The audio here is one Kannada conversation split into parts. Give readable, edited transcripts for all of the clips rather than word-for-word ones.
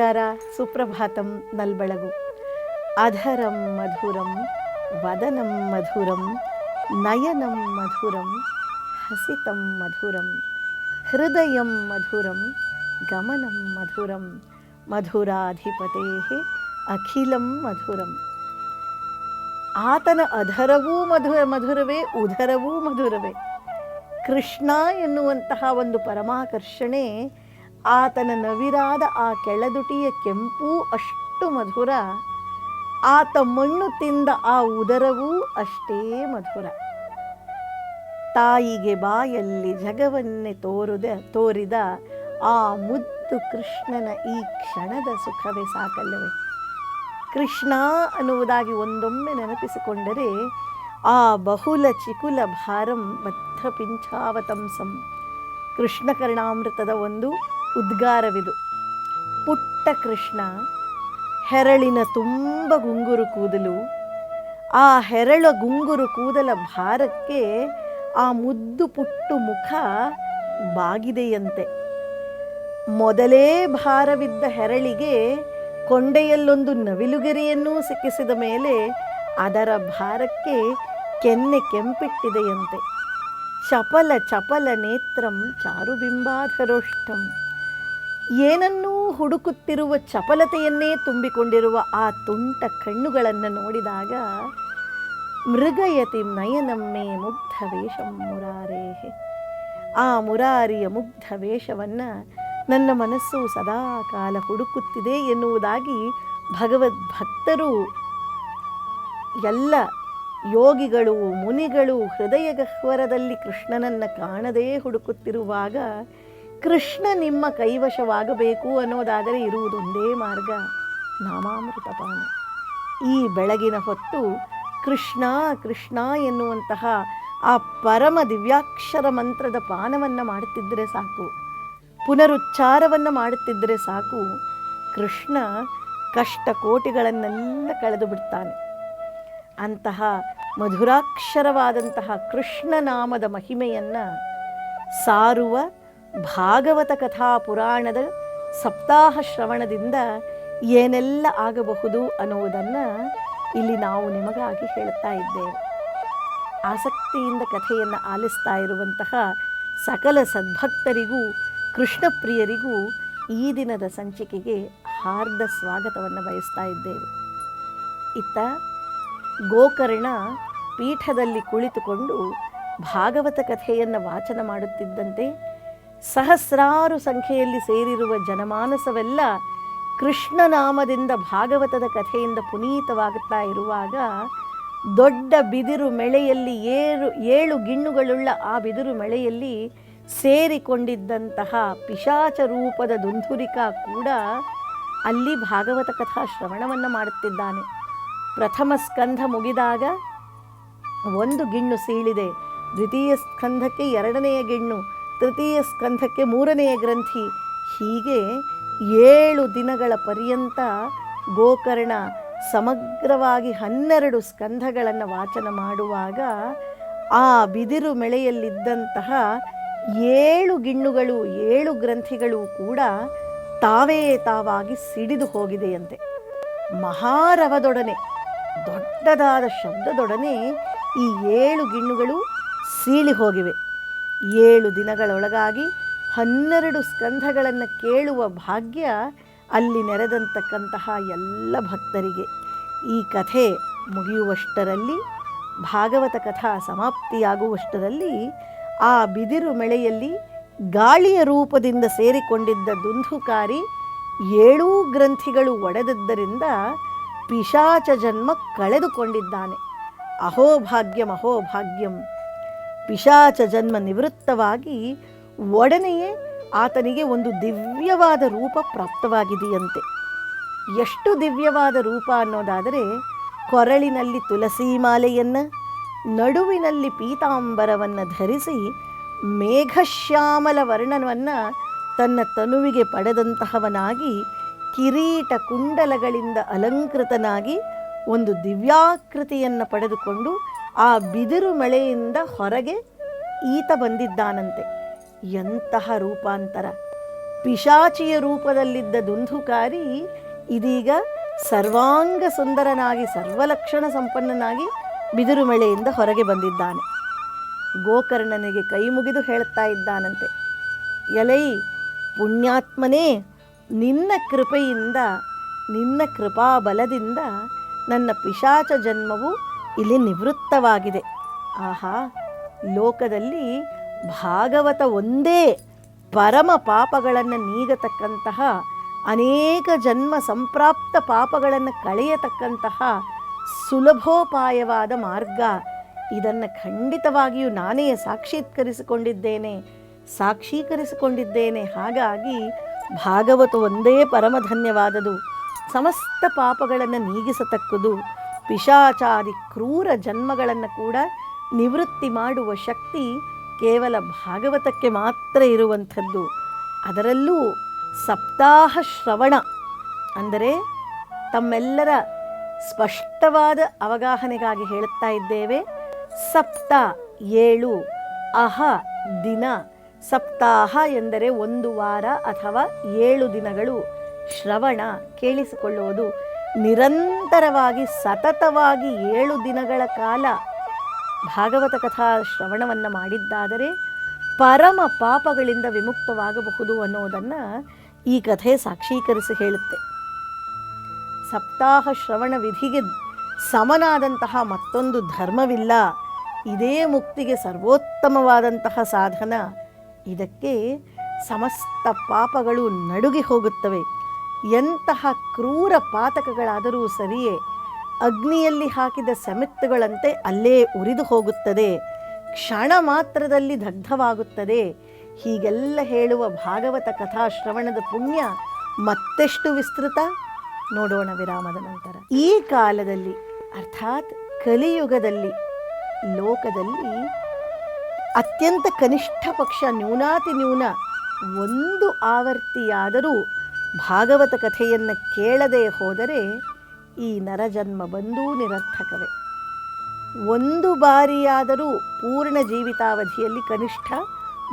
ನಮಸ್ಕಾರ, ಸುಪ್ರಭಾತಂ ನಲ್ಬೆಳಗು. ಅಧರಂ ಮಧುರಂ ವದನಂ ಮಧುರಂ ನಯನಂ ಮಧುರಂ ಹಸಿತಂ ಮಧುರಂ ಹೃದಯಂ ಮಧುರಂ ಗಮನಂ ಮಧುರಂ ಮಧುರಾಧಿಪತೇ ಅಖಿಲಂ ಮಧುರಂ. ಆತನ ಅಧರವೂ ಮಧುರವೇ, ಉದರವೂ ಮಧುರವೇ. ಕೃಷ್ಣ ಎನ್ನುವಂತಹ ಒಂದು ಪರಮಾಕರ್ಷಣೆ, ಆತನ ನವಿರಾದ ಆ ಕೆಳದುಟಿಯ ಕೆಂಪೂ ಅಷ್ಟು ಮಧುರ, ಆತ ಮಣ್ಣು ತಿಂದ ಆ ಉದರವೂ ಅಷ್ಟೇ ಮಧುರ. ತಾಯಿಗೆ ಬಾಯಲ್ಲಿ ಜಗವನ್ನೇ ತೋರಿದ ಆ ಮುದ್ದು ಕೃಷ್ಣನ ಈ ಕ್ಷಣದ ಸುಖವೇ ಸಾಕಲ್ಲವೇ. ಕೃಷ್ಣ ಅನ್ನುವುದಾಗಿ ಒಂದೊಮ್ಮೆ ನೆನಪಿಸಿಕೊಂಡರೆ ಆ ಬಹುಲ ಚಿಕುಲ ಭಾರಂ ಬದ್ಧ ಪಿಂಚಾವತಂಸಂ, ಕೃಷ್ಣ ಕರ್ಣಾಮೃತದ ಒಂದು ಉದ್ಗಾರವಿದು. ಪುಟ್ಟ ಕೃಷ್ಣ, ಹೆರಳಿನ ತುಂಬ ಗುಂಗುರು ಕೂದಲು, ಆ ಹೆರಳ ಗುಂಗುರು ಕೂದಲ ಭಾರಕ್ಕೆ ಆ ಮುದ್ದು ಪುಟ್ಟು ಮುಖ ಬಾಗಿದೆಯಂತೆ. ಮೊದಲೇ ಭಾರವಿದ್ದ ಹೆರಳಿಗೆ ಕೊಂಡೆಯಲ್ಲೊಂದು ನವಿಲುಗೆರೆಯನ್ನೂ ಸಿಕ್ಕಿಸಿದ ಮೇಲೆ ಅದರ ಭಾರಕ್ಕೆ ಕೆನ್ನೆ ಕೆಂಪಿಟ್ಟಿದೆಯಂತೆ. ಚಪಲ ಚಪಲ ನೇತ್ರಂ ಚಾರುಬಿಂಬಾಧರೋಷ್ಟಂ, ಏನನ್ನೂ ಹುಡುಕುತ್ತಿರುವ ಚಪಲತೆಯನ್ನೇ ತುಂಬಿಕೊಂಡಿರುವ ಆ ತುಂಟ ಕಣ್ಣುಗಳನ್ನು ನೋಡಿದಾಗ ಮೃಗಯತಿ ನಯನಮ್ಮೆ ಮುಗ್ಧ ವೇಷಂ ಮುರಾರೇಹೆ, ಆ ಮುರಾರಿಯ ಮುಗ್ಧ ವೇಷವನ್ನು ನನ್ನ ಮನಸ್ಸು ಸದಾ ಕಾಲ ಹುಡುಕುತ್ತಿದೆ ಎನ್ನುವುದಾಗಿ ಭಗವದ್ಭಕ್ತರು, ಎಲ್ಲ ಯೋಗಿಗಳು ಮುನಿಗಳು ಹೃದಯ ಗಹ್ವರದಲ್ಲಿ ಕೃಷ್ಣನನ್ನು ಕಾಣದೇ ಹುಡುಕುತ್ತಿರುವಾಗ, ಕೃಷ್ಣ ನಿಮ್ಮ ಕೈವಶವಾಗಬೇಕು ಅನ್ನೋದಾದರೆ ಇರುವುದೊಂದೇ ಮಾರ್ಗ, ನಾಮಾಮೃತಪಾನ. ಈ ಬೆಳಗಿನ ಹೊತ್ತು ಕೃಷ್ಣ ಕೃಷ್ಣ ಎನ್ನುವಂತಹ ಆ ಪರಮ ದಿವ್ಯಾಕ್ಷರ ಮಂತ್ರದ ಪಾನವನ್ನು ಮಾಡುತ್ತಿದ್ದರೆ ಸಾಕು, ಪುನರುಚ್ಚಾರವನ್ನು ಮಾಡುತ್ತಿದ್ದರೆ ಸಾಕು, ಕೃಷ್ಣ ಕಷ್ಟ ಕೋಟಿಗಳನ್ನೆಲ್ಲ ಕಳೆದು ಬಿಡ್ತಾನೆ. ಅಂತಹ ಮಧುರಾಕ್ಷರವಾದಂತಹ ಕೃಷ್ಣ ನಾಮದ ಮಹಿಮೆಯನ್ನು ಸಾರುವ ಭಾಗವತ ಕಥಾ ಪುರಾಣದ ಸಪ್ತಾಹ ಶ್ರವಣದಿಂದ ಏನೆಲ್ಲ ಆಗಬಹುದು ಅನ್ನುವುದನ್ನು ಇಲ್ಲಿ ನಾವು ನಿಮಗಾಗಿ ಹೇಳ್ತಾ ಇದ್ದೇವೆ. ಆಸಕ್ತಿಯಿಂದ ಕಥೆಯನ್ನು ಆಲಿಸ್ತಾ ಇರುವಂತಹ ಸಕಲ ಸದ್ಭಕ್ತರಿಗೂ ಕೃಷ್ಣ ಪ್ರಿಯರಿಗೂ ಈ ದಿನದ ಸಂಚಿಕೆಗೆ ಹಾರ್ದ ಸ್ವಾಗತವನ್ನು ಬಯಸ್ತಾ ಇದ್ದೇವೆ. ಇತ್ತ ಗೋಕರ್ಣ ಪೀಠದಲ್ಲಿ ಕುಳಿತುಕೊಂಡು ಭಾಗವತ ಕಥೆಯನ್ನು ವಾಚನ ಮಾಡುತ್ತಿದ್ದಂತೆ ಸಹಸ್ರಾರು ಸಂಖ್ಯೆಯಲ್ಲಿ ಸೇರಿರುವ ಜನಮಾನಸವೆಲ್ಲ ಕೃಷ್ಣನಾಮದಿಂದ ಭಾಗವತದ ಕಥೆಯಿಂದ ಪುನೀತವಾಗುತ್ತಾ ಇರುವಾಗ, ದೊಡ್ಡ ಬಿದಿರು ಮೆಳೆಯಲ್ಲಿ ಏಳು ಗಿಣ್ಣುಗಳುಳ್ಳ ಆ ಬಿದಿರು ಮೆಳೆಯಲ್ಲಿ ಸೇರಿಕೊಂಡಿದ್ದಂತಹ ಪಿಶಾಚ ರೂಪದ ದುಂಧುರಿಕ ಕೂಡ ಅಲ್ಲಿ ಭಾಗವತ ಕಥಾ ಶ್ರವಣವನ್ನು ಮಾಡುತ್ತಿದ್ದಾನೆ. ಪ್ರಥಮ ಸ್ಕಂಧ ಮುಗಿದಾಗ ಒಂದು ಗಿಣ್ಣು ಸೀಳಿದೆ, ದ್ವಿತೀಯ ಸ್ಕಂಧಕ್ಕೆ ಎರಡನೆಯ ಗಿಣ್ಣು, ತೃತೀಯ ಸ್ಕಂಧಕ್ಕೆ ಮೂರನೆಯ ಗ್ರಂಥಿ, ಹೀಗೆ 7 ದಿನಗಳ ಪರ್ಯಂತ ಗೋಕರ್ಣ ಸಮಗ್ರವಾಗಿ 12 ಸ್ಕಂಧಗಳನ್ನು ವಾಚನ ಮಾಡುವಾಗ ಆ ಬಿದಿರು ಮೆಳೆಯಲ್ಲಿದ್ದಂತಹ 7 ಗಿಣ್ಣುಗಳು 7 ಗ್ರಂಥಿಗಳು ಕೂಡ ತಾವಾಗಿ ಸಿಡಿದು ಹೋಗಿದೆಯಂತೆ. ಮಹಾರವದೊಡನೆ, ದೊಡ್ಡದಾದ ಶಬ್ದದೊಡನೆ ಈ 7 ಗಿಣ್ಣುಗಳು ಸೀಳಿ ಹೋಗಿವೆ. 7 ದಿನಗಳೊಳಗಾಗಿ 12 ಸ್ಕಂಧಗಳನ್ನು ಕೇಳುವ ಭಾಗ್ಯ ಅಲ್ಲಿ ನೆರೆದಂತಕ್ಕಂತಹ ಎಲ್ಲ ಭಕ್ತರಿಗೆ. ಈ ಕಥೆ ಮುಗಿಯುವಷ್ಟರಲ್ಲಿ, ಭಾಗವತ ಕಥಾ ಸಮಾಪ್ತಿಯಾಗುವಷ್ಟರಲ್ಲಿ ಆ ಬಿದಿರು ಮೆಳೆಯಲ್ಲಿ ಗಾಳಿಯ ರೂಪದಿಂದ ಸೇರಿಕೊಂಡಿದ್ದ ದುಂದುಕಾರಿ 7 ಗ್ರಂಥಿಗಳು ಒಡೆದದ್ದರಿಂದ ಪಿಶಾಚ ಜನ್ಮ ಕಳೆದುಕೊಂಡಿದ್ದಾನೆ. ಅಹೋಭಾಗ್ಯಂ ಅಹೋಭಾಗ್ಯಂ. ಪಿಶಾಚ ಜನ್ಮ ನಿವೃತ್ತವಾಗಿ ಒಡನೆಯೇ ಆತನಿಗೆ ಒಂದು ದಿವ್ಯವಾದ ರೂಪ ಪ್ರಾಪ್ತವಾಗಿದೆಯಂತೆ. ಎಷ್ಟು ದಿವ್ಯವಾದ ರೂಪ ಅನ್ನೋದಾದರೆ, ಕೊರಳಿನಲ್ಲಿ ತುಳಸಿ ಮಾಲೆಯನ್ನು, ನಡುವಿನಲ್ಲಿ ಪೀತಾಂಬರವನ್ನು ಧರಿಸಿ ಮೇಘಶ್ಯಾಮಲ ವರ್ಣನವನ್ನು ತನ್ನ ತನುವಿಗೆ ಪಡೆದಂತಹವನಾಗಿ, ಕಿರೀಟ ಕುಂಡಲಗಳಿಂದ ಅಲಂಕೃತನಾಗಿ ಒಂದು ದಿವ್ಯಾಕೃತಿಯನ್ನು ಪಡೆದುಕೊಂಡು ಆ ಬಿದಿರು ಮಳೆಯಿಂದ ಹೊರಗೆ ಈತ ಬಂದಿದ್ದಾನಂತೆ. ಎಂತಹ ರೂಪಾಂತರ! ಪಿಶಾಚಿಯ ರೂಪದಲ್ಲಿದ್ದ ದುಂದುಕಾರಿ ಇದೀಗ ಸರ್ವಾಂಗ ಸುಂದರನಾಗಿ ಸರ್ವಲಕ್ಷಣ ಸಂಪನ್ನನಾಗಿ ಬಿದಿರು ಮಳೆಯಿಂದ ಹೊರಗೆ ಬಂದಿದ್ದಾನೆ. ಗೋಕರ್ಣನಿಗೆ ಕೈ ಮುಗಿದು ಹೇಳ್ತಾ ಇದ್ದಾನಂತೆ, ಎಲೈ ಪುಣ್ಯಾತ್ಮನೇ, ನಿನ್ನ ಕೃಪೆಯಿಂದ, ನಿನ್ನ ಕೃಪಾಬಲದಿಂದ ನನ್ನ ಪಿಶಾಚ ಜನ್ಮವು ಇಲ್ಲಿ ನಿವೃತ್ತವಾಗಿದೆ. ಆಹಾ, ಲೋಕದಲ್ಲಿ ಭಾಗವತ ಒಂದೇ ಪರಮ ಪಾಪಗಳನ್ನು ನೀಗತಕ್ಕಂತಹ, ಅನೇಕ ಜನ್ಮ ಸಂಪ್ರಾಪ್ತ ಪಾಪಗಳನ್ನು ಕಳೆಯತಕ್ಕಂತಹ ಸುಲಭೋಪಾಯವಾದ ಮಾರ್ಗ. ಇದನ್ನು ಖಂಡಿತವಾಗಿಯೂ ನಾನೇ ಸಾಕ್ಷೀಕರಿಸಿಕೊಂಡಿದ್ದೇನೆ. ಹಾಗಾಗಿ ಭಾಗವತ ಒಂದೇ ಪರಮಧನ್ಯವಾದದು, ಸಮಸ್ತ ಪಾಪಗಳನ್ನು ನೀಗಿಸತಕ್ಕದು, ಪಿಶಾಚಾದಿ ಕ್ರೂರ ಜನ್ಮಗಳನ್ನು ಕೂಡ ನಿವೃತ್ತಿ ಮಾಡುವ ಶಕ್ತಿ ಕೇವಲ ಭಾಗವತಕ್ಕೆ ಮಾತ್ರ ಇರುವಂಥದ್ದು. ಅದರಲ್ಲೂ ಸಪ್ತಾಹ ಶ್ರವಣ ಅಂದರೆ, ತಮ್ಮೆಲ್ಲರ ಸ್ಪಷ್ಟವಾದ ಅವಗಾಹನೆಗಾಗಿ ಹೇಳುತ್ತಾ ಇದ್ದೇವೆ, ಸಪ್ತ 7, ಅಹ ದಿನ. ಸಪ್ತಾಹ ಎಂದರೆ 1 ವಾರ ಅಥವಾ 7 ದಿನಗಳು. ಶ್ರವಣ ಕೇಳಿಸಿಕೊಳ್ಳುವುದು. ನಿರಂತರವಾಗಿ ಸತತವಾಗಿ 7 ದಿನಗಳ ಕಾಲ ಭಾಗವತ ಕಥಾ ಶ್ರವಣವನ್ನು ಮಾಡಿದ್ದಾದರೆ ಪರಮ ಪಾಪಗಳಿಂದ ವಿಮುಕ್ತವಾಗಬಹುದು ಅನ್ನೋದನ್ನು ಈ ಕಥೆ ಸಾಕ್ಷೀಕರಿಸಿ ಹೇಳುತ್ತೆ. ಸಪ್ತಾಹ ಶ್ರವಣ ವಿಧಿಗೆ ಸಮನಾದಂತಹ ಮತ್ತೊಂದು ಧರ್ಮವಿಲ್ಲ. ಇದೇ ಮುಕ್ತಿಗೆ ಸರ್ವೋತ್ತಮವಾದಂತಹ ಸಾಧನ. ಇದಕ್ಕೆ ಸಮಸ್ತ ಪಾಪಗಳು ನಡುಗಿ ಹೋಗುತ್ತವೆ. ಎಂತಹ ಕ್ರೂರ ಪಾತಕಗಳಾದರೂ ಸರಿಯೇ, ಅಗ್ನಿಯಲ್ಲಿ ಹಾಕಿದ ಸೆಮೆತ್ತುಗಳಂತೆ ಅಲ್ಲೇ ಉರಿದು ಹೋಗುತ್ತದೆ, ಕ್ಷಣ ಮಾತ್ರದಲ್ಲಿ ದಗ್ಧವಾಗುತ್ತದೆ. ಹೀಗೆಲ್ಲ ಹೇಳುವ ಭಾಗವತ ಕಥಾಶ್ರವಣದ ಪುಣ್ಯ ಮತ್ತೆಷ್ಟು ವಿಸ್ತೃತ ನೋಡೋಣ ವಿರಾಮದ ನಂತರ. ಈ ಕಾಲದಲ್ಲಿ ಅರ್ಥಾತ್ ಕಲಿಯುಗದಲ್ಲಿ ಲೋಕದಲ್ಲಿ ಅತ್ಯಂತ ಕನಿಷ್ಠ ಪಕ್ಷ ನ್ಯೂನಾತಿ ನ್ಯೂನ 1 ಆವರ್ತಿಯಾದರೂ ಭಾಗವತ ಕಥೆಯನ್ನು ಕೇಳದೆ ಹೋದರೆ ಈ ನರಜನ್ಮ ಬಂದೂ ನಿರರ್ಥಕವೇ. 1 ಬಾರಿಯಾದರೂ ಪೂರ್ಣ ಜೀವಿತಾವಧಿಯಲ್ಲಿ ಕನಿಷ್ಠ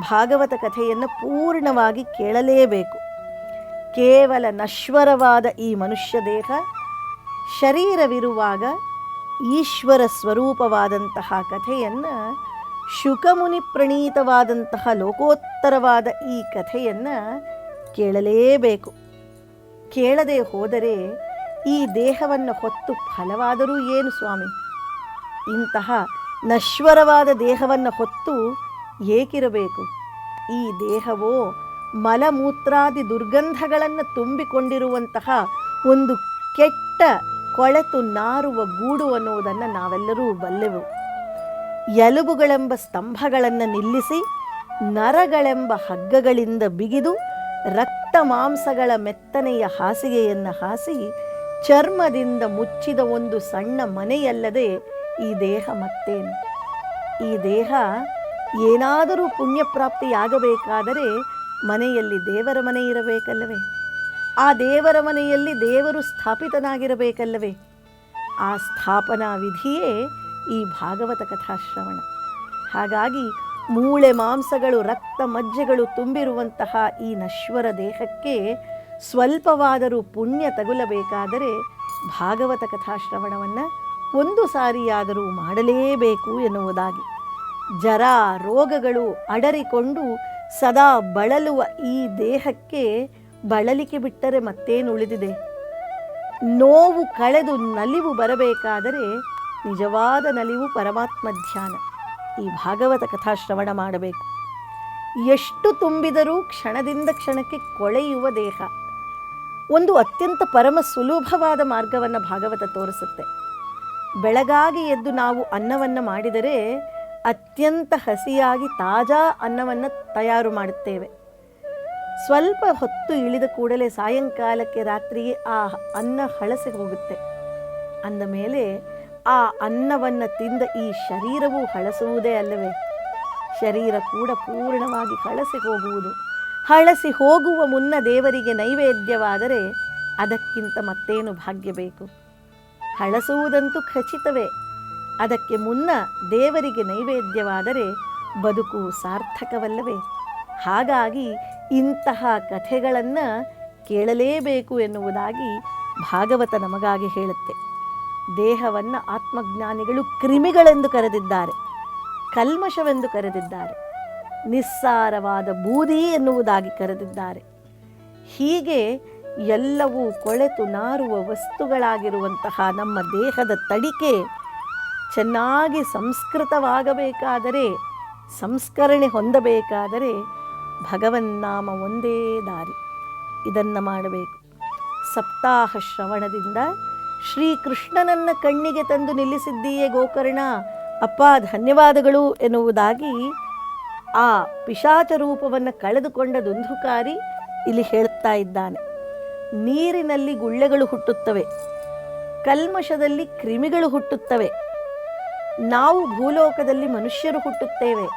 ಭಾಗವತ ಕಥೆಯನ್ನು ಪೂರ್ಣವಾಗಿ ಕೇಳಲೇಬೇಕು. ಕೇವಲ ನಶ್ವರವಾದ ಈ ಮನುಷ್ಯ ದೇಹ ಶರೀರವಿರುವಾಗ ಈಶ್ವರ ಸ್ವರೂಪವಾದಂತಹ ಕಥೆಯನ್ನು, ಶುಕಮುನಿ ಪ್ರಣೀತವಾದಂತಹ ಲೋಕೋತ್ತರವಾದ ಈ ಕಥೆಯನ್ನು ಕೇಳಲೇಬೇಕು. ಕೇಳದೆ ಹೋದರೆ ಈ ದೇಹವನ್ನು ಹೊತ್ತು ಫಲವಾದರೂ ಏನು ಸ್ವಾಮಿ? ಇಂತಹ ನಶ್ವರವಾದ ದೇಹವನ್ನು ಹೊತ್ತು ಏಕಿರಬೇಕು? ಈ ದೇಹವೋ ಮಲಮೂತ್ರಾದಿ ದುರ್ಗಂಧಗಳನ್ನು ತುಂಬಿಕೊಂಡಿರುವಂತಹ ಒಂದು ಕೆಟ್ಟ ಕೊಳೆತು ನಾರುವ ಗೂಡು ಅನ್ನುವುದನ್ನು ನಾವೆಲ್ಲರೂ ಬಲ್ಲೆವು. ಎಲುಬುಗಳೆಂಬ ಸ್ತಂಭಗಳನ್ನು ನಿಲ್ಲಿಸಿ, ನರಗಳೆಂಬ ಹಗ್ಗಗಳಿಂದ ಬಿಗಿದು, ರಕ್ತ ಮಾಂಸಗಳ ಮೆತ್ತನೆಯ ಹಾಸಿಗೆಯನ್ನು ಹಾಸಿ, ಚರ್ಮದಿಂದ ಮುಚ್ಚಿದ ಒಂದು ಸಣ್ಣ ಮನೆಯಲ್ಲದೆ ಈ ದೇಹ ಮತ್ತೇನು? ಈ ದೇಹ ಏನಾದರೂ ಪುಣ್ಯಪ್ರಾಪ್ತಿಯಾಗಬೇಕಾದರೆ ಮನೆಯಲ್ಲಿ ದೇವರ ಮನೆ ಇರಬೇಕಲ್ಲವೇ? ಆ ದೇವರ ಮನೆಯಲ್ಲಿ ದೇವರು ಸ್ಥಾಪಿತನಾಗಿರಬೇಕಲ್ಲವೇ? ಆ ಸ್ಥಾಪನಾ ವಿಧಿಯೇ ಈ ಭಾಗವತ ಕಥಾಶ್ರವಣ. ಹಾಗಾಗಿ ಮೂಳೆ ಮಾಂಸಗಳು ರಕ್ತ ಮಜ್ಜೆಗಳು ತುಂಬಿರುವಂತಹ ಈ ನಶ್ವರ ದೇಹಕ್ಕೆ ಸ್ವಲ್ಪವಾದರೂ ಪುಣ್ಯ ತಗುಲಬೇಕಾದರೆ ಭಾಗವತ ಕಥಾಶ್ರವಣವನ್ನು 1 ಸಾರಿಯಾದರೂ ಮಾಡಲೇಬೇಕು ಎನ್ನುವುದಾಗಿ. ಜರ ರೋಗಗಳು ಅಡರಿಕೊಂಡು ಸದಾ ಬಳಲುವ ಈ ದೇಹಕ್ಕೆ ಬಳಲಿಕೆ ಬಿಟ್ಟರೆ ಮತ್ತೇನು ಉಳಿದಿದೆ? ನೋವು ಕಳೆದು ನಲಿವು ಬರಬೇಕಾದರೆ ನಿಜವಾದ ನಲಿವು ಪರಮಾತ್ಮ ಧ್ಯಾನ. ಈ ಭಾಗವತ ಕಥಾಶ್ರವಣ ಮಾಡಬೇಕು. ಎಷ್ಟು ತುಂಬಿದರೂ ಕ್ಷಣದಿಂದ ಕ್ಷಣಕ್ಕೆ ಕೊಳೆಯುವ ದೇಹ. ಒಂದು ಅತ್ಯಂತ ಪರಮ ಸುಲಭವಾದ ಮಾರ್ಗವನ್ನು ಭಾಗವತ ತೋರಿಸುತ್ತೆ. ಬೆಳಗಾಗಿ ಎದ್ದು ನಾವು ಅನ್ನವನ್ನು ಮಾಡಿದರೆ ಅತ್ಯಂತ ಹಸಿಯಾಗಿ ತಾಜಾ ಅನ್ನವನ್ನು ತಯಾರು ಮಾಡುತ್ತೇವೆ. ಸ್ವಲ್ಪ ಹೊತ್ತು ಇಳಿದ ಕೂಡಲೇ ಸಾಯಂಕಾಲಕ್ಕೆ ರಾತ್ರಿಗೆ ಆ ಅನ್ನ ಹಳಸಿ ಹೋಗುತ್ತೆ. ಅಂದ ಮೇಲೆ ಆ ಅನ್ನವನ್ನು ತಿಂದ ಈ ಶರೀರವೂ ಹಳಸುವುದೇ ಅಲ್ಲವೇ? ಶರೀರ ಕೂಡ ಪೂರ್ಣವಾಗಿ ಹಳಸಿ ಹೋಗುವುದು. ಹಳಸಿ ಹೋಗುವ ಮುನ್ನ ದೇವರಿಗೆ ನೈವೇದ್ಯವಾದರೆ ಅದಕ್ಕಿಂತ ಮತ್ತೇನು ಭಾಗ್ಯ ಬೇಕು? ಹಳಸುವುದಂತೂ ಖಚಿತವೇ. ಅದಕ್ಕೆ ಮುನ್ನ ದೇವರಿಗೆ ನೈವೇದ್ಯವಾದರೆ ಬದುಕು ಸಾರ್ಥಕವಲ್ಲವೇ? ಹಾಗಾಗಿ ಇಂತಹ ಕಥೆಗಳನ್ನು ಕೇಳಲೇಬೇಕು ಎನ್ನುವುದಾಗಿ ಭಾಗವತ ನಮಗಾಗಿ ಹೇಳುತ್ತೆ. ದೇಹವನ್ನು ಆತ್ಮಜ್ಞಾನಿಗಳು ಕ್ರಿಮಿಗಳೆಂದು ಕರೆದಿದ್ದಾರೆ, ಕಲ್ಮಶವೆಂದು ಕರೆದಿದ್ದಾರೆ, ನಿಸ್ಸಾರವಾದ ಬೂದಿ ಎನ್ನುವುದಾಗಿ ಕರೆದಿದ್ದಾರೆ. ಹೀಗೆ ಎಲ್ಲವೂ ಕೊಳೆತು ನಾರುವ ವಸ್ತುಗಳಾಗಿರುವಂತಹ ನಮ್ಮ ದೇಹದ ತಡಿಕೆ ಚೆನ್ನಾಗಿ ಸಂಸ್ಕೃತವಾಗಬೇಕಾದರೆ, ಸಂಸ್ಕರಣೆ ಹೊಂದಬೇಕಾದರೆ ಭಗವನ್ನಾಮ ಒಂದೇ ದಾರಿ. ಇದನ್ನು ಮಾಡಬೇಕು. ಸಪ್ತಾಹ ಶ್ರವಣದಿಂದ ಶ್ರೀಕೃಷ್ಣನನ್ನು ಕಣ್ಣಿಗೆ ತಂದು ನಿಲ್ಲಿಸಿದ್ದೀಯೇ ಗೋಕರ್ಣ, ಅಪ್ಪ ಧನ್ಯವಾದಗಳು ಎನ್ನುವುದಾಗಿ ಆ ಪಿಶಾಚ ರೂಪವನ್ನು ಕಳೆದುಕೊಂಡ ದುಂದುಕಾರಿ ಇಲ್ಲಿ ಹೇಳುತ್ತಾ ಇದ್ದಾನೆ. ನೀರಿನಲ್ಲಿ ಗುಳ್ಳೆಗಳು ಹುಟ್ಟುತ್ತವೆ, ಕಲ್ಮಶದಲ್ಲಿ ಕ್ರಿಮಿಗಳು ಹುಟ್ಟುತ್ತವೆ. ನಾವು ಭೂಲೋಕದಲ್ಲಿ ಮನುಷ್ಯರು ಹುಟ್ಟುತ್ತೇವೆ.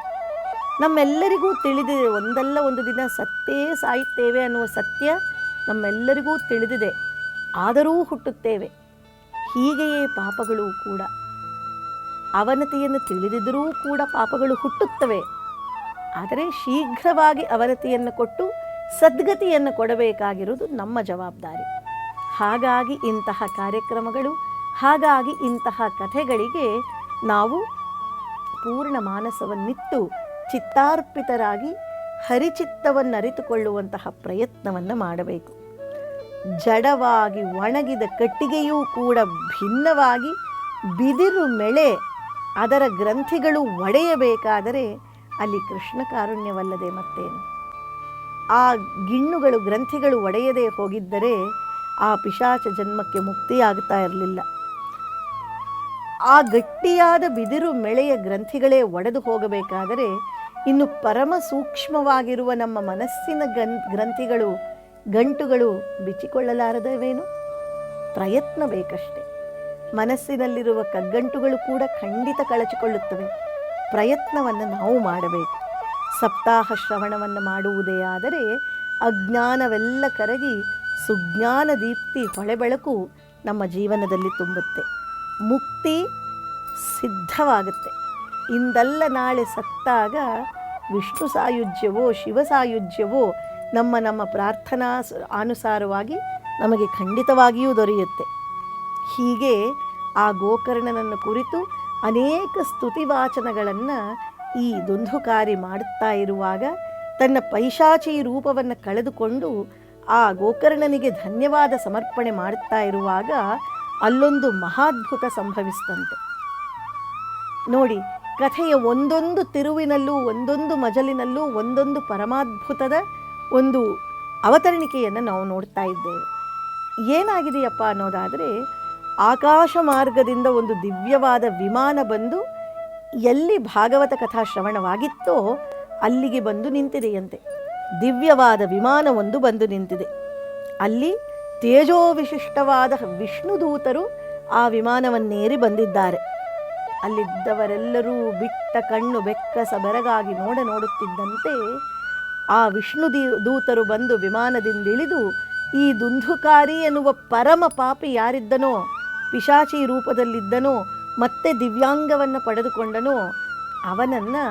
ನಮ್ಮೆಲ್ಲರಿಗೂ ತಿಳಿದಿದೆ, ಒಂದಲ್ಲ ಒಂದು ದಿನ ಸತ್ತೇ ಸಾಯುತ್ತೇವೆ ಅನ್ನುವ ಸತ್ಯ ನಮ್ಮೆಲ್ಲರಿಗೂ ತಿಳಿದಿದೆ. ಆದರೂ ಹುಟ್ಟುತ್ತೇವೆ. ಹೀಗೆಯೇ ಪಾಪಗಳು ಕೂಡ, ಅವನತಿಯನ್ನು ತಿಳಿದಿದ್ದರೂ ಕೂಡ ಪಾಪಗಳು ಹುಟ್ಟುತ್ತವೆ. ಆದರೆ ಶೀಘ್ರವಾಗಿ ಅವನತಿಯನ್ನು ಕೊಟ್ಟು ಸದ್ಗತಿಯನ್ನು ಕೊಡಬೇಕಾಗಿರುವುದು ನಮ್ಮ ಜವಾಬ್ದಾರಿ. ಹಾಗಾಗಿ ಇಂತಹ ಕಾರ್ಯಕ್ರಮಗಳು, ಹಾಗಾಗಿ ಇಂತಹ ಕಥೆಗಳಿಗೆ ನಾವು ಪೂರ್ಣ ಮಾನಸವನ್ನಿಟ್ಟು ಚಿತ್ತಾರ್ಪಿತರಾಗಿ ಹರಿಚಿತ್ತವನ್ನರಿತುಕೊಳ್ಳುವಂತಹ ಪ್ರಯತ್ನವನ್ನು ಮಾಡಬೇಕು. ಜಡವಾಗಿ ಒಣಗಿದ ಕಟ್ಟಿಗೆಯೂ ಕೂಡ ಭಿನ್ನವಾಗಿ ಬಿದಿರು ಮೆಳೆ ಅದರ ಗ್ರಂಥಿಗಳು ಒಡೆಯಬೇಕಾದರೆ ಅಲ್ಲಿ ಕೃಷ್ಣ ಕಾರುಣ್ಯವಲ್ಲದೆ ಮತ್ತೇನು? ಆ ಗಿಣ್ಣುಗಳು ಗ್ರಂಥಿಗಳು ಒಡೆಯದೇ ಹೋಗಿದ್ದರೆ ಆ ಪಿಶಾಚ ಜನ್ಮಕ್ಕೆ ಮುಕ್ತಿಯಾಗ್ತಾ ಇರಲಿಲ್ಲ. ಆ ಗಟ್ಟಿಯಾದ ಬಿದಿರು ಮೆಳೆಯ ಗ್ರಂಥಿಗಳೇ ಒಡೆದು ಹೋಗಬೇಕಾದರೆ ಇನ್ನು ಪರಮ ಸೂಕ್ಷ್ಮವಾಗಿರುವ ನಮ್ಮ ಮನಸ್ಸಿನ ಗ್ರಂಥಿಗಳು, ಗಂಟುಗಳು ಬಿಚ್ಚಿಕೊಳ್ಳಲಾರದವೇನು? ಪ್ರಯತ್ನ ಬೇಕಷ್ಟೆ. ಮನಸ್ಸಿನಲ್ಲಿರುವ ಕಗ್ಗಂಟುಗಳು ಕೂಡ ಖಂಡಿತ ಕಳಚಿಕೊಳ್ಳುತ್ತವೆ. ಪ್ರಯತ್ನವನ್ನು ನಾವು ಮಾಡಬೇಕು. ಸಪ್ತಾಹ ಶ್ರವಣವನ್ನು ಮಾಡುವುದೇ ಆದರೆ ಅಜ್ಞಾನವೆಲ್ಲ ಕರಗಿ ಸುಜ್ಞಾನ ದೀಪ್ತಿ ಹೊಳೆಬೆಳಕು ನಮ್ಮ ಜೀವನದಲ್ಲಿ ತುಂಬುತ್ತೆ. ಮುಕ್ತಿ ಸಿದ್ಧವಾಗುತ್ತೆ. ಇಂದಲ್ಲ ನಾಳೆ ಸತ್ತಾಗ ವಿಷ್ಣು ಸಾಯುಜ್ಯವೋ ಶಿವ ಸಾಯುಜ್ಯವೋ ನಮ್ಮ ಪ್ರಾರ್ಥನಾ ಅನುಸಾರವಾಗಿ ನಮಗೆ ಖಂಡಿತವಾಗಿಯೂ ದೊರೆಯುತ್ತೆ. ಹೀಗೆ ಆ ಗೋಕರ್ಣನನ್ನು ಕುರಿತು ಅನೇಕ ಸ್ತುತಿವಾಚನಗಳನ್ನು ಈ ದುಂದುಕಾರಿ ಮಾಡುತ್ತಾ ಇರುವಾಗ, ತನ್ನ ಪೈಶಾಚಿ ರೂಪವನ್ನು ಕಳೆದುಕೊಂಡು ಆ ಗೋಕರ್ಣನಿಗೆ ಧನ್ಯವಾದ ಸಮರ್ಪಣೆ ಮಾಡುತ್ತಾ ಇರುವಾಗ ಅಲ್ಲೊಂದು ಮಹಾದ್ಭುತ ಸಂಭವಿಸಿದಂತೆ. ನೋಡಿ, ಕಥೆಯ ಒಂದೊಂದು ತಿರುವಿನಲ್ಲೂ, ಒಂದೊಂದು ಮಜಲಿನಲ್ಲೂ ಒಂದೊಂದು ಪರಮಾದ್ಭುತದ ಒಂದು ಅವತರಣಿಕೆಯನ್ನು ನಾವು ನೋಡ್ತಾ ಇದ್ದೇವೆ. ಏನಾಗಿದೆಯಪ್ಪ ಅನ್ನೋದಾದರೆ, ಆಕಾಶ ಮಾರ್ಗದಿಂದ ಒಂದು ದಿವ್ಯವಾದ ವಿಮಾನ ಬಂದು ಎಲ್ಲಿ ಭಾಗವತ ಕಥಾ ಶ್ರವಣವಾಗಿತ್ತೋ ಅಲ್ಲಿಗೆ ಬಂದು ನಿಂತಿದೆಯಂತೆ. ದಿವ್ಯವಾದ ವಿಮಾನವೊಂದು ಬಂದು ನಿಂತಿದೆ. ಅಲ್ಲಿ ತೇಜೋವಿಶಿಷ್ಟವಾದ ವಿಷ್ಣುದೂತರು ಆ ವಿಮಾನವನ್ನೇರಿ ಬಂದಿದ್ದಾರೆ. ಅಲ್ಲಿದ್ದವರೆಲ್ಲರೂ ಬಿಟ್ಟ ಕಣ್ಣು ಬೆಕ್ಕಸ ಬೆರಗಾಗಿ ನೋಡುತ್ತಿದ್ದಂತೆ ಆ ವಿಷ್ಣು ದೂತರು ಬಂದು ವಿಮಾನದಿಂದಿಳಿದು ಈ ದುಂದುಕಾರಿ ಎನ್ನುವ ಪರಮ ಪಾಪಿ ಯಾರಿದ್ದನೋ, ಪಿಶಾಚಿ ರೂಪದಲ್ಲಿದ್ದನೋ, ಮತ್ತೆ ದಿವ್ಯಾಂಗವನ್ನು ಪಡೆದುಕೊಂಡನೋ, ಅವನನ್ನು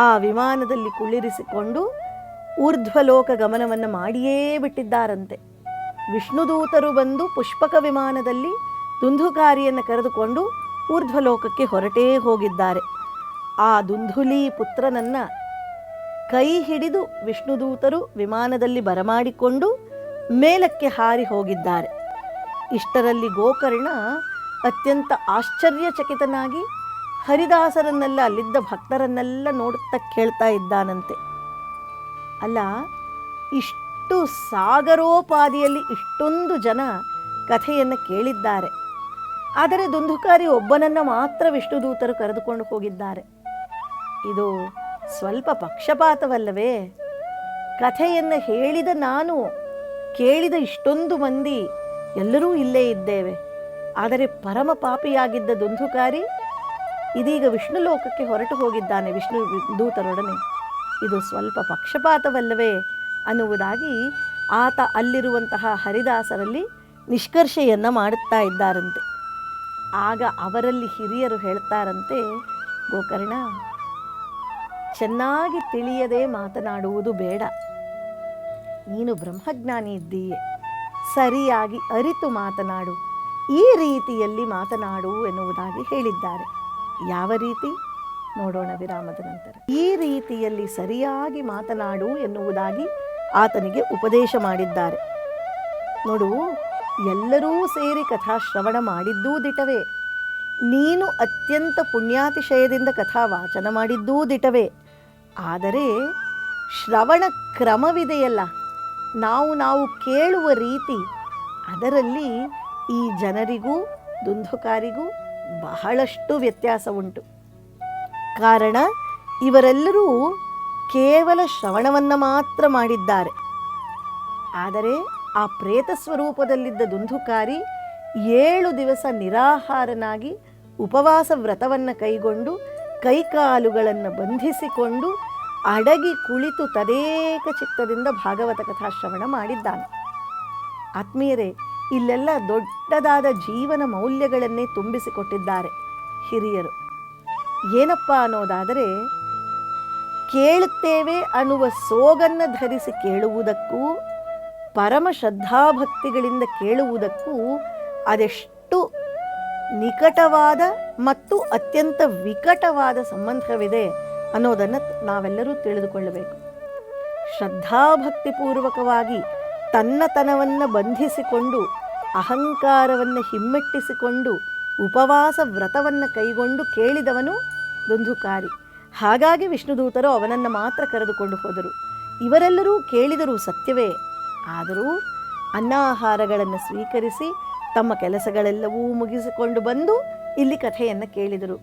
ಆ ವಿಮಾನದಲ್ಲಿ ಕುಳ್ಳಿರಿಸಿಕೊಂಡು ಊರ್ಧ್ವಲೋಕ ಗಮನವನ್ನು ಮಾಡಿಯೇ ಬಿಟ್ಟಿದ್ದಾರಂತೆ. ವಿಷ್ಣುದೂತರು ಬಂದು ಪುಷ್ಪಕ ವಿಮಾನದಲ್ಲಿ ದುಂದುಕಾರಿಯನ್ನು ಕರೆದುಕೊಂಡು ಊರ್ಧ್ವಲೋಕಕ್ಕೆ ಹೊರಟೇ ಹೋಗಿದ್ದಾರೆ. ಆ ದುಂದುಲಿ ಪುತ್ರನನ್ನು ಕೈ ಹಿಡಿದು ವಿಷ್ಣುದೂತರು ವಿಮಾನದಲ್ಲಿ ಬರಮಾಡಿಕೊಂಡು ಮೇಲಕ್ಕೆ ಹಾರಿ ಹೋಗಿದ್ದಾರೆ. ಇಷ್ಟರಲ್ಲಿ ಗೋಕರ್ಣ ಅತ್ಯಂತ ಆಶ್ಚರ್ಯಚಕಿತನಾಗಿ ಹರಿದಾಸರನ್ನೆಲ್ಲ, ಅಲ್ಲಿದ್ದ ಭಕ್ತರನ್ನೆಲ್ಲ ನೋಡುತ್ತಾ ಕೇಳ್ತಾ ಇದ್ದಾನಂತೆ. ಅಲ್ಲ, ಇಷ್ಟು ಸಾಗರೋಪಾದಿಯಲ್ಲಿ ಇಷ್ಟೊಂದು ಜನ ಕಥೆಯನ್ನು ಕೇಳಿದ್ದಾರೆ, ಆದರೆ ದುಂದುಕಾರಿ ಒಬ್ಬನನ್ನು ಮಾತ್ರ ವಿಷ್ಣುದೂತರು ಕರೆದುಕೊಂಡು ಹೋಗಿದ್ದಾರೆ. ಇದು ಸ್ವಲ್ಪ ಪಕ್ಷಪಾತವಲ್ಲವೇ? ಕಥೆಯನ್ನು ಹೇಳಿದ ನಾನು, ಕೇಳಿದ ಇಷ್ಟೊಂದು ಮಂದಿ ಎಲ್ಲರೂ ಇಲ್ಲೇ ಇದ್ದೇವೆ. ಆದರೆ ಪರಮ ಪಾಪಿಯಾಗಿದ್ದ ದುಂದುಕಾರಿ ಇದೀಗ ವಿಷ್ಣು ಲೋಕಕ್ಕೆ ಹೊರಟು ಹೋಗಿದ್ದಾನೆ ವಿಷ್ಣು ದೂತರೊಡನೆ. ಇದು ಸ್ವಲ್ಪ ಪಕ್ಷಪಾತವಲ್ಲವೇ ಅನ್ನುವುದಾಗಿ ಆತ ಅಲ್ಲಿರುವಂತಹ ಹರಿದಾಸರಲ್ಲಿ ನಿಷ್ಕರ್ಷೆಯನ್ನು ಮಾಡುತ್ತಾ ಇದ್ದಾರಂತೆ. ಆಗ ಅವರಲ್ಲಿ ಹಿರಿಯರು ಹೇಳ್ತಾರಂತೆ, ಗೋಕರ್ಣ, ಚೆನ್ನಾಗಿ ತಿಳಿಯದೆ ಮಾತನಾಡುವುದು ಬೇಡ. ನೀನು ಬ್ರಹ್ಮಜ್ಞಾನಿ ಇದ್ದೀಯೆ, ಸರಿಯಾಗಿ ಅರಿತು ಮಾತನಾಡು, ಈ ರೀತಿಯಲ್ಲಿ ಮಾತನಾಡು ಎನ್ನುವುದಾಗಿ ಹೇಳಿದ್ದಾರೆ. ಯಾವ ರೀತಿ ನೋಡೋಣ ವಿರಾಮದ ನಂತರ. ಈ ರೀತಿಯಲ್ಲಿ ಸರಿಯಾಗಿ ಮಾತನಾಡು ಎನ್ನುವುದಾಗಿ ಆತನಿಗೆ ಉಪದೇಶ ಮಾಡಿದ್ದಾರೆ. ನೋಡು, ಎಲ್ಲರೂ ಸೇರಿ ಕಥಾಶ್ರವಣ ಮಾಡಿದ್ದೂ ದಿಟವೇ, ನೀನು ಅತ್ಯಂತ ಪುಣ್ಯಾತಿಶಯದಿಂದ ಕಥಾ ವಾಚನ ಮಾಡಿದ್ದೂ ದಿಟವೇ. ಆದರೆ ಶ್ರವಣ ಕ್ರಮವಿದೆಯಲ್ಲ, ನಾವು ಕೇಳುವ ರೀತಿ, ಅದರಲ್ಲಿ ಈ ಜನರಿಗೂ ದುಂದುಕಾರಿಗೂ ಬಹಳಷ್ಟು ವ್ಯತ್ಯಾಸ ಉಂಟು. ಕಾರಣ ಇವರೆಲ್ಲರೂ ಕೇವಲ ಶ್ರವಣವನ್ನು ಮಾತ್ರ ಮಾಡಿದ್ದಾರೆ. ಆದರೆ ಆ ಪ್ರೇತ ಸ್ವರೂಪದಲ್ಲಿದ್ದ ದುಂದುಕಾರಿ 7 ದಿವಸ ನಿರಾಹಾರನಾಗಿ ಉಪವಾಸ ವ್ರತವನ್ನು ಕೈಗೊಂಡು ಕೈಕಾಲುಗಳನ್ನು ಬಂಧಿಸಿಕೊಂಡು ಅಡಗಿ ಕುಳಿತು ತದೇಕ ಚಿತ್ತದಿಂದ ಭಾಗವತ ಕಥಾಶ್ರವಣ ಮಾಡಿದ್ದಾನೆ. ಆತ್ಮೀಯರೇ, ಇಲ್ಲೆಲ್ಲ ದೊಡ್ಡದಾದ ಜೀವನ ಮೌಲ್ಯಗಳನ್ನೇ ತುಂಬಿಸಿಕೊಟ್ಟಿದ್ದಾರೆ ಹಿರಿಯರು. ಏನಪ್ಪ ಅನ್ನೋದಾದರೆ, ಕೇಳುತ್ತೇವೆ ಅನ್ನುವ ಸೋಗನ್ನು ಧರಿಸಿ ಕೇಳುವುದಕ್ಕೂ ಪರಮ ಶ್ರದ್ಧಾಭಕ್ತಿಗಳಿಂದ ಕೇಳುವುದಕ್ಕೂ ಅದೆಷ್ಟು ನಿಕಟವಾದ ಮತ್ತು ಅತ್ಯಂತ ವಿಕಟವಾದ ಸಂಬಂಧವಿದೆ ಅನ್ನೋದನ್ನು ನಾವೆಲ್ಲರೂ ತಿಳಿದುಕೊಳ್ಳಬೇಕು. ಶ್ರದ್ಧಾಭಕ್ತಿಪೂರ್ವಕವಾಗಿ ತನ್ನತನವನ್ನು ಬಂಧಿಸಿಕೊಂಡು ಅಹಂಕಾರವನ್ನು ಹಿಮ್ಮೆಟ್ಟಿಸಿಕೊಂಡು ಉಪವಾಸ ವ್ರತವನ್ನು ಕೈಗೊಂಡು ಕೇಳಿದವನು ದುಂದುಕಾರಿ. ಹಾಗಾಗಿ ವಿಷ್ಣುದೂತರು ಅವನನ್ನು ಮಾತ್ರ ಕರೆದುಕೊಂಡು ಹೋದರು. ಇವರೆಲ್ಲರೂ ಕೇಳಿದರೂ ಸತ್ಯವೇ, ಆದರೂ ಅನ್ನಾಹಾರಗಳನ್ನು ಸ್ವೀಕರಿಸಿ ತಮ್ಮ ಕೆಲಸಗಳೆಲ್ಲವೂ ಮುಗಿಸಿಕೊಂಡು ಬಂದು ಇಲ್ಲಿ ಕಥೆಯನ್ನು ಕೇಳಿದರು.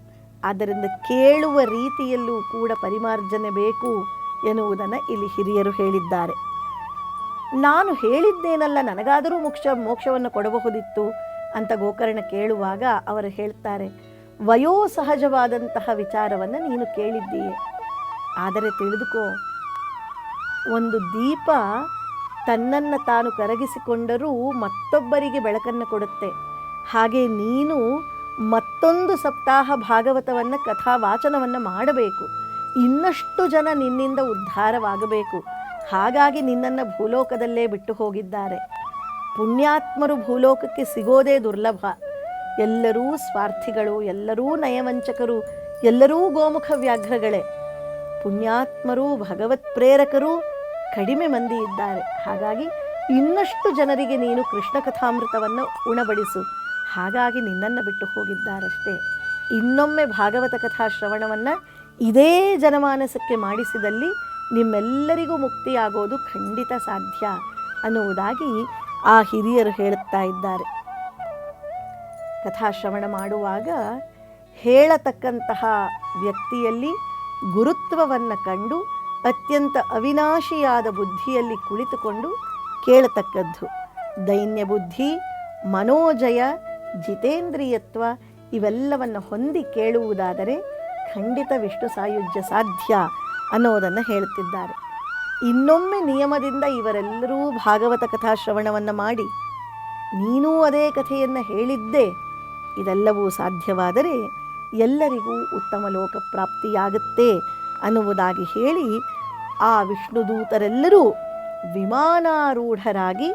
ಆದ್ದರಿಂದ ಕೇಳುವ ರೀತಿಯಲ್ಲೂ ಕೂಡ ಪರಿಮಾರ್ಜನೆ ಬೇಕು ಎನ್ನುವುದನ್ನು ಇಲ್ಲಿ ಹಿರಿಯರು ಹೇಳಿದ್ದಾರೆ. ನಾನು ಹೇಳಿದ್ದೇನಲ್ಲ, ನನಗಾದರೂ ಮೋಕ್ಷವನ್ನು ಕೊಡಬಹುದಿತ್ತು ಅಂತ ಗೋಕರ್ಣ ಕೇಳುವಾಗ ಅವರು ಹೇಳ್ತಾರೆ, ವಯೋಸಹಜವಾದಂತಹ ವಿಚಾರವನ್ನು ನೀನು ಕೇಳಿದ್ದೀಯೆ. ಆದರೆ ತಿಳಿದುಕೋ, ಒಂದು ದೀಪ ತನ್ನನ್ನು ತಾನು ಕರಗಿಸಿಕೊಂಡರೂ ಮತ್ತೊಬ್ಬರಿಗೆ ಬೆಳಕನ್ನು ಕೊಡುತ್ತೆ. ಹಾಗೆ ನೀನು ಮತ್ತೊಂದು ಸಪ್ತಾಹ ಭಾಗವತವನ್ನು ಕಥಾವಾಚನವನ್ನು ಮಾಡಬೇಕು. ಇನ್ನಷ್ಟು ಜನ ನಿನ್ನಿಂದ ಉದ್ಧಾರವಾಗಬೇಕು. ಹಾಗಾಗಿ ನಿನ್ನನ್ನು ಭೂಲೋಕದಲ್ಲೇ ಬಿಟ್ಟು ಹೋಗಿದ್ದಾರೆ. ಪುಣ್ಯಾತ್ಮರು ಭೂಲೋಕಕ್ಕೆ ಸಿಗೋದೇ ದುರ್ಲಭ. ಎಲ್ಲರೂ ಸ್ವಾರ್ಥಿಗಳು, ಎಲ್ಲರೂ ನಯವಂಚಕರು, ಎಲ್ಲರೂ ಗೋಮುಖ ವ್ಯಾಘ್ರಗಳೇ. ಪುಣ್ಯಾತ್ಮರು ಭಗವತ್ ಪ್ರೇರಕರು ಕಡಿಮೆ ಮಂದಿ ಇದ್ದಾರೆ. ಹಾಗಾಗಿ ಇನ್ನಷ್ಟು ಜನರಿಗೆ ನೀನು ಕೃಷ್ಣ ಕಥಾಮೃತವನ್ನು ಉಣಬಡಿಸು. ಹಾಗಾಗಿ ನಿನ್ನನ್ನು ಬಿಟ್ಟು ಹೋಗಿದ್ದಾರಷ್ಟೇ. ಇನ್ನೊಮ್ಮೆ ಭಾಗವತ ಕಥಾ ಶ್ರವಣವನ್ನು ಇದೇ ಜನಮಾನಸಕ್ಕೆ ಮಾಡಿಸಿದಲ್ಲಿ ನಿಮ್ಮೆಲ್ಲರಿಗೂ ಮುಕ್ತಿಯಾಗೋದು ಖಂಡಿತ ಸಾಧ್ಯ ಅನ್ನುವುದಾಗಿ ಆ ಹಿರಿಯರು ಹೇಳುತ್ತಾ ಇದ್ದಾರೆ. ಕಥಾಶ್ರವಣ ಮಾಡುವಾಗ ಹೇಳತಕ್ಕಂತಹ ವ್ಯಕ್ತಿಯಲ್ಲಿ ಗುರುತ್ವವನ್ನು ಕಂಡು ಅತ್ಯಂತ ಅವಿನಾಶಿಯಾದ ಬುದ್ಧಿಯಲ್ಲಿ ಕುಳಿತುಕೊಂಡು ಕೇಳತಕ್ಕದ್ದು. ದೈನ್ಯ ಬುದ್ಧಿ, ಮನೋಜಯ, ಜಿತೇಂದ್ರಿಯತ್ವ ಇವೆಲ್ಲವನ್ನು ಹೊಂದಿ ಕೇಳುವುದಾದರೆ ಖಂಡಿತ ವಿಷ್ಣು ಸಾಯುಜ್ಯ ಸಾಧ್ಯ ಅನ್ನೋದನ್ನು ಹೇಳುತ್ತಿದ್ದಾರೆ. ಇನ್ನೊಮ್ಮೆ ನಿಯಮದಿಂದ ಇವರೆಲ್ಲರೂ ಭಾಗವತ ಕಥಾಶ್ರವಣವನ್ನು ಮಾಡಿ ನೀನೂ ಅದೇ ಕಥೆಯನ್ನು ಹೇಳಿದ್ದೆ, ಇದೆಲ್ಲವೂ ಸಾಧ್ಯವಾದರೆ ಎಲ್ಲರಿಗೂ ಉತ್ತಮ ಲೋಕಪ್ರಾಪ್ತಿಯಾಗುತ್ತೆ ಅನ್ನುವುದಾಗಿ ಹೇಳಿ ಆ ವಿಷ್ಣುದೂತರೆಲ್ಲರೂ ವಿಮಾನಾರೂಢರಾಗಿ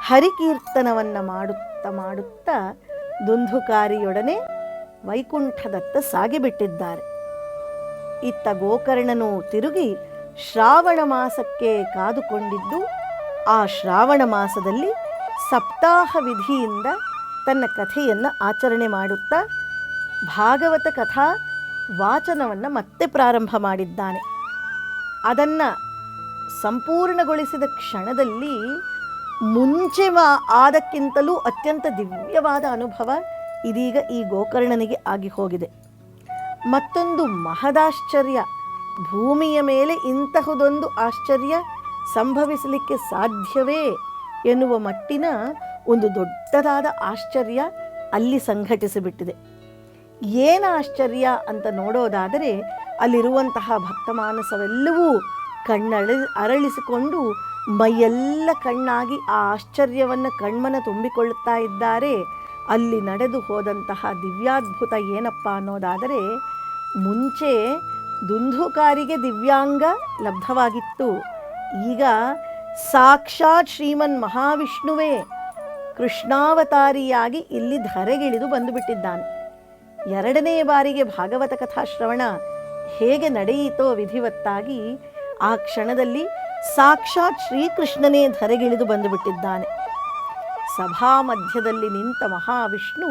ಹರಿಕೀರ್ತನವನ್ನು ಮಾಡುತ್ತಾ ದುಂದುಕಾರಿಯೊಡನೆ ವೈಕುಂಠದತ್ತ ಸಾಗಿಬಿಟ್ಟಿದ್ದಾರೆ. ಇತ್ತ ಗೋಕರ್ಣನು ತಿರುಗಿ ಶ್ರಾವಣ ಮಾಸಕ್ಕೆ ಕಾದುಕೊಂಡಿದ್ದು, ಆ ಶ್ರಾವಣ ಮಾಸದಲ್ಲಿ ಸಪ್ತಾಹ ವಿಧಿಯಿಂದ ತನ್ನ ಕಥೆಯನ್ನು ಆಚರಣೆ ಮಾಡುತ್ತಾ ಭಾಗವತ ಕಥಾ ವಾಚನವನ್ನು ಮತ್ತೆ ಪ್ರಾರಂಭ ಮಾಡಿದ್ದಾನೆ. ಅದನ್ನು ಸಂಪೂರ್ಣಗೊಳಿಸಿದ ಕ್ಷಣದಲ್ಲಿ ಮುಂಚೆ ಆದಕ್ಕಿಂತಲೂ ಅತ್ಯಂತ ದಿವ್ಯವಾದ ಅನುಭವ ಇದೀಗ ಈ ಗೋಕರ್ಣನಿಗೆ ಆಗಿ ಹೋಗಿದೆ. ಮತ್ತೊಂದು ಮಹದಾಶ್ಚರ್ಯ, ಭೂಮಿಯ ಮೇಲೆ ಇಂತಹುದೊಂದು ಆಶ್ಚರ್ಯ ಸಂಭವಿಸಲಿಕ್ಕೆ ಸಾಧ್ಯವೇ ಎನ್ನುವ ಮಟ್ಟಿನ ಒಂದು ದೊಡ್ಡದಾದ ಆಶ್ಚರ್ಯ ಅಲ್ಲಿ ಸಂಘಟಿಸಿಬಿಟ್ಟಿದೆ. ಏನು ಆಶ್ಚರ್ಯ ಅಂತ ನೋಡೋದಾದರೆ ಅಲ್ಲಿರುವಂತಹ ಭಕ್ತಮಾನಸವೆಲ್ಲವೂ ಅರಳಿಸಿಕೊಂಡು ಮೈಯೆಲ್ಲ ಕಣ್ಣಾಗಿ ಆ ಆಶ್ಚರ್ಯವನ್ನು ಕಣ್ಮನ ತುಂಬಿಕೊಳ್ಳುತ್ತಾ ಇದ್ದಾರೆ. ಅಲ್ಲಿ ನಡೆದು ಹೋದಂತಹ ದಿವ್ಯಾದ್ಭುತ ಏನಪ್ಪ ಅನ್ನೋದಾದರೆ, ಮುಂಚೆ ದುಂದುಕಾರಿಗೆ ದಿವ್ಯಾಂಗ ಲಬ್ಧವಾಗಿತ್ತು. ಈಗ ಸಾಕ್ಷಾತ್ ಶ್ರೀಮನ್ ಮಹಾವಿಷ್ಣುವೇ ಕೃಷ್ಣಾವತಾರಿಯಾಗಿ ಇಲ್ಲಿ ಧರೆಗಿಳಿದು ಬಂದುಬಿಟ್ಟಿದ್ದಾನೆ. ಎರಡನೆಯ ಬಾರಿಗೆ ಭಾಗವತ ಕಥಾಶ್ರವಣ ಹೇಗೆ ನಡೆಯಿತೋ ವಿಧಿವತ್ತಾಗಿ ಆ ಕ್ಷಣದಲ್ಲಿ ಸಾಕ್ಷಾತ್ ಶ್ರೀಕೃಷ್ಣನೇ ಧರೆಗಿಳಿದು ಬಂದುಬಿಟ್ಟಿದ್ದಾನೆ. ಸಭಾ ಮಧ್ಯದಲ್ಲಿ ನಿಂತ ಮಹಾವಿಷ್ಣು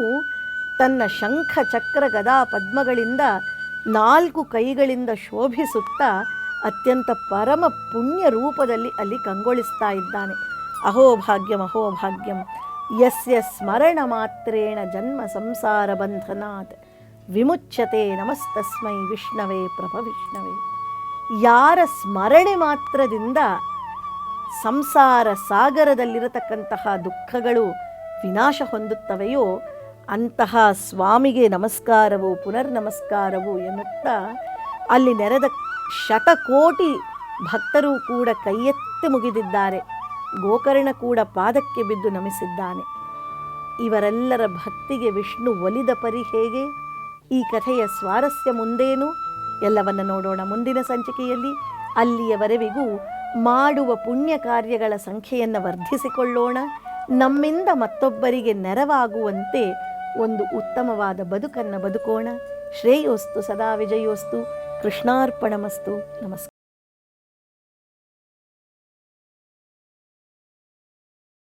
ತನ್ನ ಶಂಖ ಚಕ್ರ ಗದಾ ಪದ್ಮಗಳಿಂದ 4 ಕೈಗಳಿಂದ ಶೋಭಿಸುತ್ತಾ ಅತ್ಯಂತ ಪರಮ ಪುಣ್ಯ ರೂಪದಲ್ಲಿ ಅಲ್ಲಿ ಕಂಗೊಳಿಸ್ತಾ ಇದ್ದಾನೆ. ಅಹೋಭಾಗ್ಯಂ ಅಹೋಭಾಗ್ಯಂ ಯಸ್ಯ ಸ್ಮರಣ ಮಾತ್ರೇಣ ಜನ್ಮ ಸಂಸಾರ ಬಂಧನಾತ್ ವಿಮುಚ್ಯತೆ ನಮಸ್ತಸ್ಮೈ ವಿಷ್ಣವೇ ಪ್ರಭವಿಷ್ಣವೇ. ಯಾರ ಸ್ಮರಣೆ ಮಾತ್ರದಿಂದ ಸಂಸಾರ ಸಾಗರದಲ್ಲಿರತಕ್ಕಂತಹ ದುಃಖಗಳು ವಿನಾಶ ಹೊಂದುತ್ತವೆಯೋ ಅಂತಹ ಸ್ವಾಮಿಗೆ ನಮಸ್ಕಾರವು ಪುನರ್ನಮಸ್ಕಾರವು ಎನ್ನುತ್ತಾ ಅಲ್ಲಿ ನೆರೆದ ಶತಕೋಟಿ ಭಕ್ತರು ಕೂಡ ಕೈಯೆತ್ತಿ ಮುಗಿದಿದ್ದಾರೆ. ಗೋಕರ್ಣ ಕೂಡ ಪಾದಕ್ಕೆ ಬಿದ್ದು ನಮಿಸಿದ್ದಾನೆ. ಇವರೆಲ್ಲರ ಭಕ್ತಿಗೆ ವಿಷ್ಣು ಒಲಿದ ಪರಿ ಹೇಗೆ? ಈ ಕಥೆಯ ಸ್ವಾರಸ್ಯ ಮುಂದೇನು ಎಲ್ಲವನ್ನು ನೋಡೋಣ ಮುಂದಿನ ಸಂಚಿಕೆಯಲ್ಲಿ. ಅಲ್ಲಿಯವರೆವಿಗೂ ಮಾಡುವ ಪುಣ್ಯ ಕಾರ್ಯಗಳ ಸಂಖ್ಯೆಯನ್ನು ವರ್ಧಿಸಿಕೊಳ್ಳೋಣ. ನಮ್ಮಿಂದ ಮತ್ತೊಬ್ಬರಿಗೆ ನೆರವಾಗುವಂತೆ ಒಂದು ಉತ್ತಮವಾದ ಬದುಕನ್ನು ಬದುಕೋಣ. ಶ್ರೇಯೋಸ್ತು ಸದಾ ವಿಜಯೋಸ್ತು. ಕೃಷ್ಣಾರ್ಪಣಮಸ್ತು. ನಮಸ್ಕಾರ.